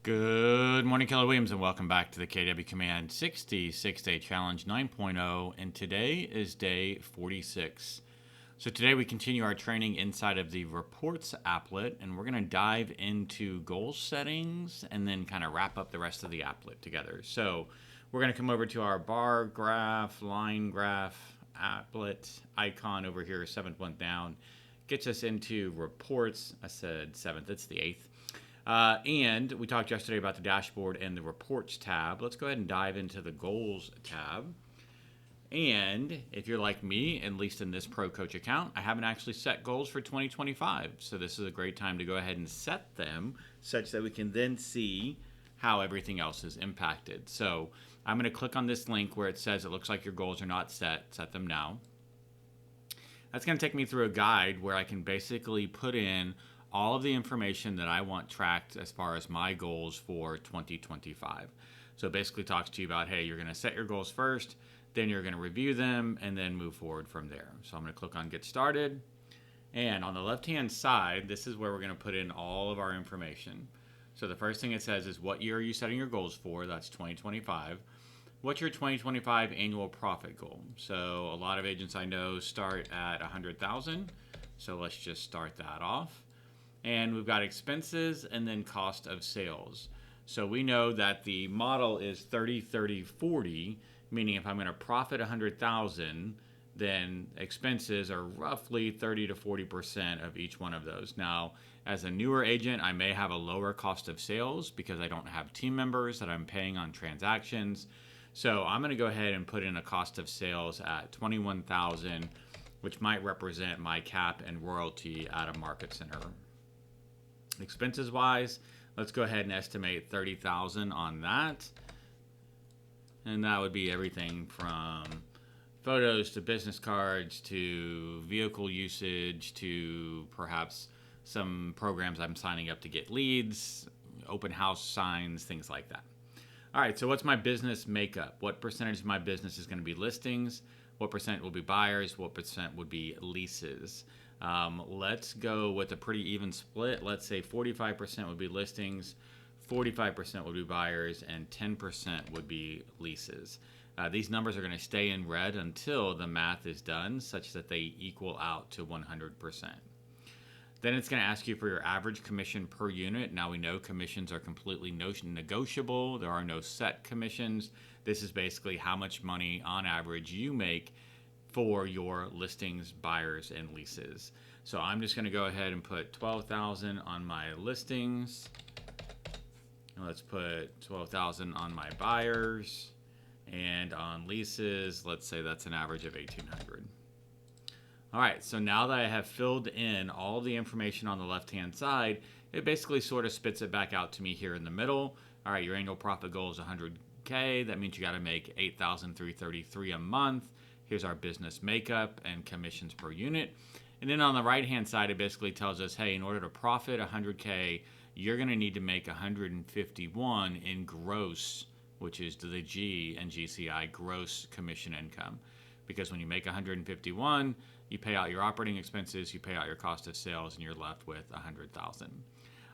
Good morning, Keller Williams, and welcome back to the KW Command 66-Day Challenge 9.0, and today is day 46. So today we continue our training inside of the Reports applet, and we're going to dive into goal settings and then kind of wrap up the rest of the applet together. So we're going to come over to our bar graph, line graph, applet icon over here, 7th one down. Gets us into Reports. I said 7th, it's the 8th. And we talked yesterday about the dashboard and the reports tab. Let's go ahead and dive into the goals tab. And if you're like me, at least in this Pro Coach account, I haven't actually set goals for 2025. So this is a great time to go ahead and set them such that we can then see how everything else is impacted. So I'm going to click on this link where it says it looks like your goals are not set. Set them now. That's going to take me through a guide where I can basically put in all of the information that I want tracked as far as my goals for 2025. So it basically talks to you about, hey, you're going to set your goals first, then you're going to review them, and then move forward from there. So I'm going to click on Get Started. And on the left-hand side, this is where we're going to put in all of our information. So the first thing it says is, what year are you setting your goals for? That's 2025. What's your 2025 annual profit goal? So a lot of agents I know start at 100,000. So let's just start that off. And we've got expenses and then cost of sales. So we know that the model is 30, 30, 40, meaning if I'm going to profit 100,000, then expenses are roughly 30 to 40% of each one of those. Now, as a newer agent, I may have a lower cost of sales because I don't have team members that I'm paying on transactions. So I'm going to go ahead and put in a cost of sales at 21,000, which might represent my cap and royalty at a market center. Expenses wise, let's go ahead and estimate 30,000 on that. And that would be everything from photos to business cards to vehicle usage to perhaps some programs I'm signing up to get leads, open house signs, things like that. All right, so what's my business makeup? What percentage of my business is going to be listings? What percent will be buyers? What percent would be leases? Let's go with a pretty even split. Let's say 45% would be listings, 45% would be buyers, and 10% would be leases. These numbers are going to stay in red until the math is done such that they equal out to 100%. Then it's going to ask you for your average commission per unit. Now we know commissions are completely negotiable. There are no set commissions. This is basically how much money on average you make for your listings, buyers, and leases. So I'm just going to go ahead and put 12,000 on my listings. And let's put 12,000 on my buyers. And on leases, let's say that's an average of 1,800. All right, so now that I have filled in all the information on the left-hand side, it basically sort of spits it back out to me here in the middle. All right, your annual profit goal is 100K. That means you got to make 8,333 a month. Here's our business makeup and commissions per unit. And then on the right-hand side, it basically tells us, hey, in order to profit 100K, you're going to need to make 151 in gross, which is the G and GCI, gross commission income. Because when you make 151, you pay out your operating expenses, you pay out your cost of sales, and you're left with 100,000.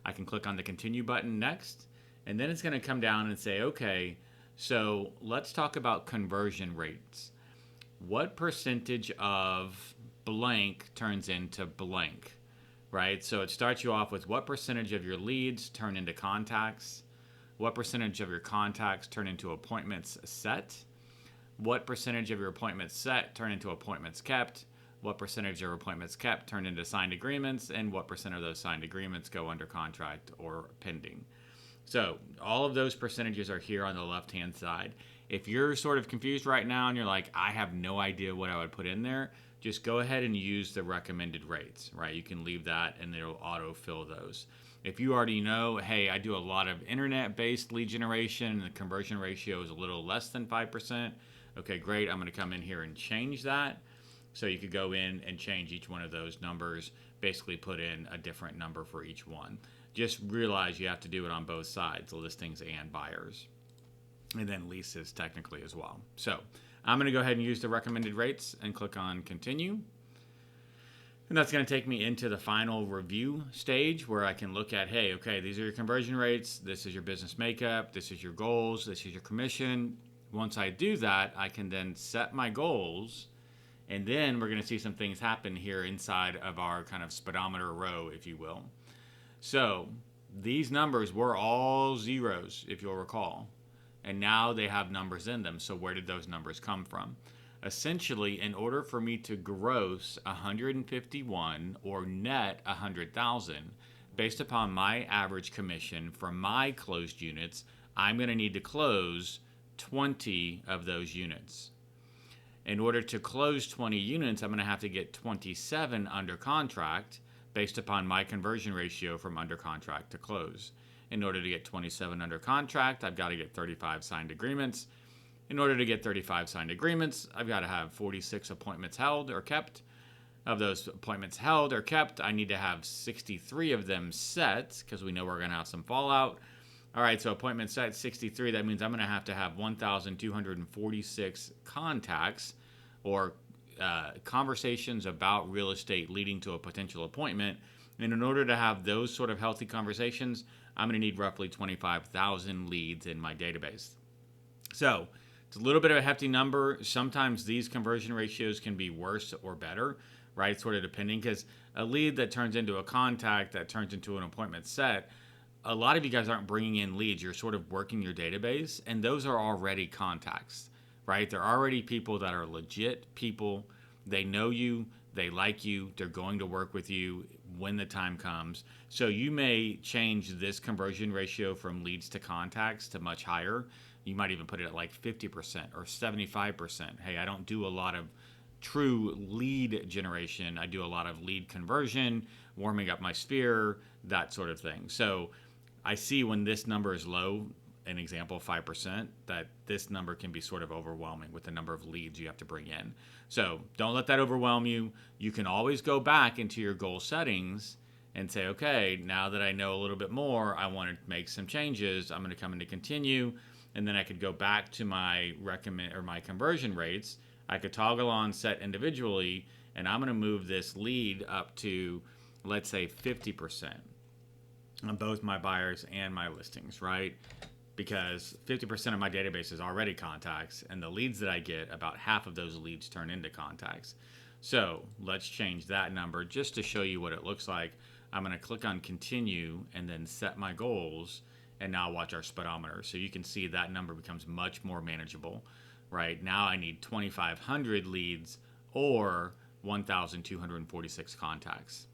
I can click on the continue button next, and then it's going to come down and say, okay, so let's talk about conversion rates. What percentage of blank turns into blank, right? So it starts you off with what percentage of your leads turn into contacts, what percentage of your contacts turn into appointments set, what percentage of your appointments set turn into appointments kept, what percentage of appointments kept turn into signed agreements, and what percent of those signed agreements go under contract or pending. So all of those percentages are here on the left-hand side. If you're sort of confused right now and you're like, I have no idea what I would put in there, just go ahead and use the recommended rates, right? You can leave that and it'll auto-fill those. If you already know, hey, I do a lot of internet-based lead generation and the conversion ratio is a little less than 5%, okay, great. I'm going to come in here and change that. So you could go in and change each one of those numbers, basically put in a different number for each one. Just realize you have to do it on both sides, listings and buyers. And then leases technically as well. So I'm going to go ahead and use the recommended rates and click on continue. And that's going to take me into the final review stage where I can look at, hey, okay, these are your conversion rates. This is your business makeup. This is your goals. This is your commission. Once I do that, I can then set my goals. And then we're going to see some things happen here inside of our kind of speedometer row, if you will. So these numbers were all zeros, if you'll recall. And now they have numbers in them. So where did those numbers come from? Essentially, in order for me to gross 151 or net 100,000, based upon my average commission for my closed units, I'm going to need to close 20 of those units. In order to close 20 units, I'm going to have to get 27 under contract based upon my conversion ratio from under contract to close. In order to get 27 under contract, I've got to get 35 signed agreements. In order to get 35 signed agreements, I've got to have 46 appointments held or kept. Of those appointments held or kept, I need to have 63 of them set because we know we're going to have some fallout. All right, so appointment set 63. That means I'm going to have 1,246 contacts or conversations about real estate leading to a potential appointment. And in order to have those sort of healthy conversations, I'm going to need roughly 25,000 leads in my database. So it's a little bit of a hefty number. Sometimes these conversion ratios can be worse or better, right? Sort of depending, because a lead that turns into a contact that turns into an appointment set, a lot of you guys aren't bringing in leads. You're sort of working your database, and those are already contacts, right? They're already people that are legit people. They know you. They like you. They're going to work with you when the time comes. So you may change this conversion ratio from leads to contacts to much higher. You might even put it at like 50% or 75%. Hey, I don't do a lot of true lead generation. I do a lot of lead conversion, warming up my sphere, that sort of thing. So I see when this number is low, an example, 5%, that this number can be sort of overwhelming with the number of leads you have to bring in. So don't let that overwhelm you. You can always go back into your goal settings and say, okay, now that I know a little bit more, I want to make some changes. I'm going to come into continue. And then I could go back to my my conversion rates. I could toggle on set individually, and I'm going to move this lead up to, let's say, 50% on both my buyers and my listings, right? Because 50% of my database is already contacts, and the leads that I get, about half of those leads turn into contacts. So let's change that number just to show you what it looks like. I'm going to click on continue and then set my goals. And now watch our speedometer. So you can see that number becomes much more manageable, right? Now I need 2,500 leads or 1,246 contacts.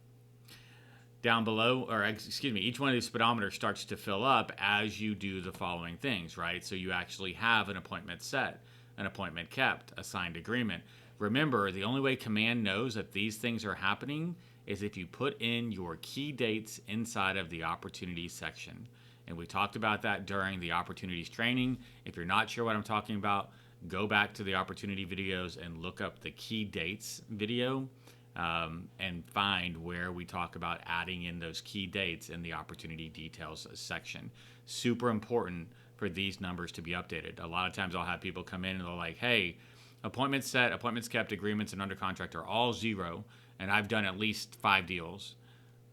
Down below, or excuse me, each one of these speedometers starts to fill up as you do the following things, right? So you actually have an appointment set, an appointment kept, a signed agreement. Remember, the only way Command knows that these things are happening is if you put in your key dates inside of the opportunities section. And we talked about that during the opportunities training. If you're not sure what I'm talking about, go back to the opportunity videos and look up the key dates video and find where we talk about adding in those key dates in the opportunity details section. Super important for these numbers to be updated. A lot of times I'll have people come in and they're like, hey, appointments set, appointments kept, agreements, and under contract are all zero, and I've done at least 5 deals.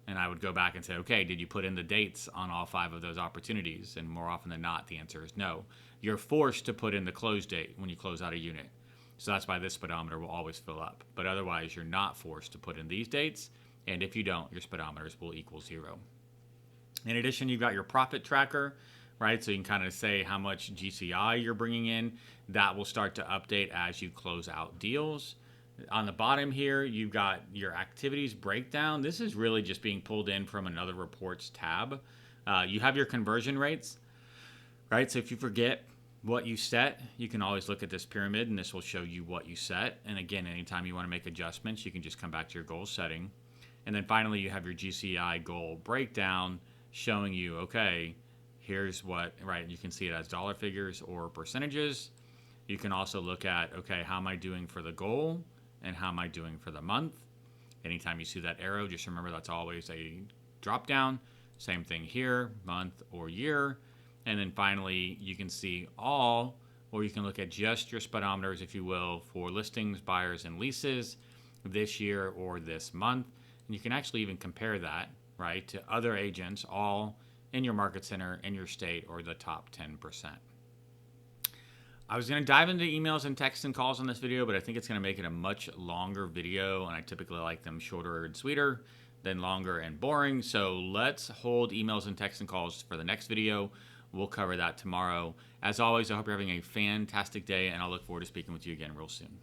And I would go back and say, okay, did you put in the dates on all 5 of those opportunities? And more often than not, the answer is no. You're forced to put in the close date when you close out a unit. So that's why this speedometer will always fill up. But otherwise, you're not forced to put in these dates. And if you don't, your speedometers will equal 0. In addition, you've got your profit tracker, right? So you can kind of say how much GCI you're bringing in. That will start to update as you close out deals. On the bottom here, you've got your activities breakdown. This is really just being pulled in from another reports tab. You have your conversion rates, right? So if you forget what you set, you can always look at this pyramid and this will show you what you set. And again, anytime you want to make adjustments, you can just come back to your goal setting. And then finally, you have your GCI goal breakdown showing you, okay, here's what, right? You can see it as dollar figures or percentages. You can also look at, okay, how am I doing for the goal? And how am I doing for the month? Anytime you see that arrow, just remember that's always a drop down. Same thing here, month or year. And then finally, you can see all, or you can look at just your speedometers, if you will, for listings, buyers, and leases. this year or this month. And you can actually even compare that, right, to other agents all in your market center, in your state, or the top 10%. I was going to dive into emails and texts and calls on this video, but I think it's going to make it a much longer video, and I typically like them shorter and sweeter than longer and boring. So let's hold emails and texts and calls for the next video. We'll cover that tomorrow. As always, I hope you're having a fantastic day, and I'll look forward to speaking with you again real soon.